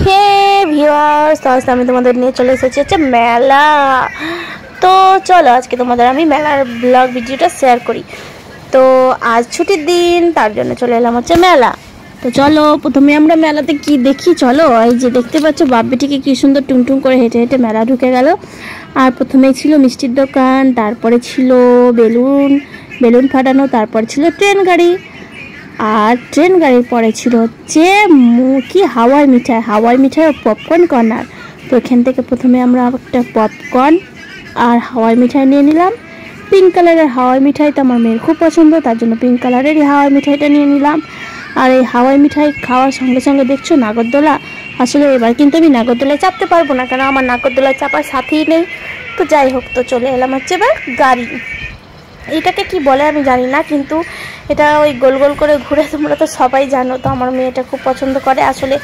হে viewers, তো আজকে আমি তোমাদের নিয়ে চলে এসেছি হচ্ছে মেলা। তো চলো আজকে তোমাদের আমি মেলার ব্লগ ভিডিওটা শেয়ার করি। তো আজ ছুটির দিন, তার জন্য চলে এলাম হচ্ছে মেলা। তো চলো প্রথমে আমরা মেলাতে কি দেখি। চলো, এই যে দেখতে পাচ্ছ বাপ বেটিকে কি সুন্দর টুংটুং করে হেঁটে হেঁটে মেলা ঢুকে গেল। আর প্রথমেই ছিল মিষ্টির দোকান, তারপরে ছিল বেলুন ফাটানো, তারপর ছিল ট্রেন গাড়ি, আর ট্রেন গাড়ির পরে ছিল হচ্ছে কি হাওয়াই মিঠাই ও পপকর্ন কর্নার। তো এখান থেকে প্রথমে আমরা একটা পপকর্ন আর হাওয়াই মিঠাই নিয়ে নিলাম। পিঙ্ক কালারের হাওয়াই মিঠাই তো আমার মেয়ের খুব পছন্দ, তার জন্য পিঙ্ক কালারেরই হাওয়াই মিঠাইটা নিয়ে নিলাম। আর এই হাওয়াই মিঠাই খাওয়ার সঙ্গে সঙ্গে দেখছো নাগরদোলা। আসলে এবার কিন্তু আমি নাগরদোলায় চাপতে পারবো না, কারণ আমার নাগরদোলায় চাপার সাথেই নেই। তো যাই হোক, তো চলে এলাম হচ্ছে এবার গাড়ি। এটাকে কি বলে আমি জানি না, কিন্তু এটা ওই গোল গোল করে ঘুরে, তোমরা তো সবাই জানো। তো আমার মেয়েটা খুব পছন্দ করে। আসলে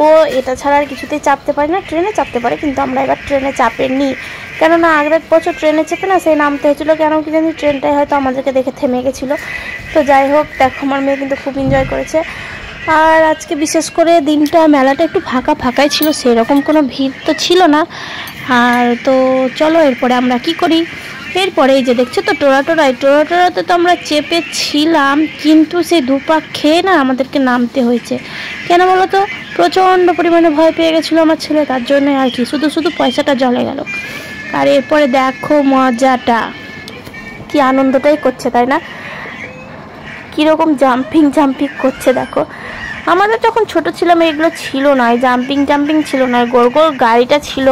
ও এটা ছাড়া আর কিছুতেই চাপতে পারে না। ট্রেনে চাপতে পারে, কিন্তু আমরা এবার ট্রেনে চাপেনি, কেননা আগের বছর ট্রেনে চেপে না সেই নামতে হয়েছিলো, কেন কি জানি ট্রেনটাই হয়তো আমাদেরকে দেখে থেমে গেছিলো। তো যাই হোক, দেখো আমার মেয়ে কিন্তু খুব এনজয় করেছে। আর আজকে বিশেষ করে দিনটা মেলাটা একটু ফাঁকাই ছিল, সেরকম কোনো ভিড় তো ছিল না। আর তো চলো এরপরে আমরা কি করি। এরপরে এই যে দেখছো তো টোরাটোরাতে তো আমরা চেপেছিলাম, কিন্তু সেই দুপাক খেয়ে না আমাদেরকে নামতে হয়েছে। কেন বলো তো, প্রচণ্ড পরিমাণে ভয় পেয়ে গেছিলো আমার ছেলে, তার জন্য আর কি শুধু পয়সাটা জলে গেল। আর এরপরে দেখো মজাটা, কি আনন্দটাই করছে তাই না, কীরকম জাম্পিং করছে দেখো। আমাদের যখন ছোট ছিলাম এগুলো ছিল না, এই জাম্পিং ছিল না, গোল গোল গাড়িটা ছিল,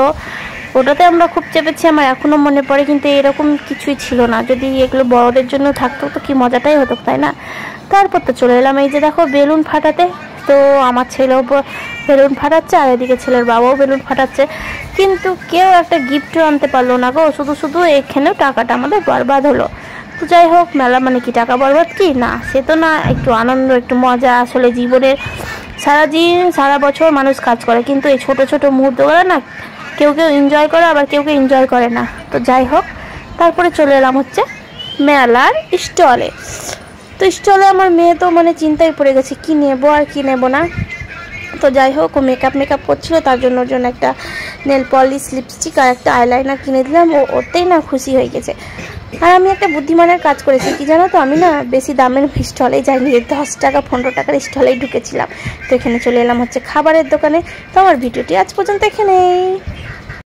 ওটাতে আমরা খুব চেপেছি, আমার এখনও মনে পড়ে। কিন্তু এরকম কিছুই ছিল না, যদি এগুলো বড়দের জন্য থাকতো তো কি মজাটাই হতো তাই না। তারপর তো চলে এলাম এই যে দেখো বেলুন ফাটাতে। তো আমার ছেলেও বেলুন ফাটাচ্ছে, আর এদিকে ছেলের বাবাও বেলুন ফাটাচ্ছে, কিন্তু কেউ একটা গিফটও আনতে পারলো না গো। শুধু এখানেও টাকাটা আমাদের বরবাদ হলো। তো যাই হোক, মেলা মানে কি টাকা বরবাদ কি না, সে তো না, একটু আনন্দ একটু মজা। আসলে জীবনের সারা বছর মানুষ কাজ করে, কিন্তু এই ছোট মুহূর্তগুলো না কেউ এনজয় করে, আবার কেউ এনজয় করে না। তো যাই হোক, তারপরে চলে এলাম হচ্ছে মেলার স্টলে। তো স্টলে আমার মেয়ে তো মানে চিন্তায় পড়ে গেছে কি নেব আর কি নেব না। তো যাই হোক, ও মেকআপ করছিল, তার জন্য একটা নেল পলিশ, লিপস্টিক আর একটা আইলাইনার কিনে দিলাম। ওতেই না খুশি হয়ে গেছে। আর আমি একটা বুদ্ধিমানের কাজ করেছি, কি জানো তো, আমি না বেশি দামের স্টলেই যাইনি, 10 টাকা 15 টাকার স্টলেই ঢুকেছিলাম। তো এখানে চলে এলাম হচ্ছে খাবারের দোকানে। তো আমার ভিডিওটি আজ পর্যন্ত এখানেই।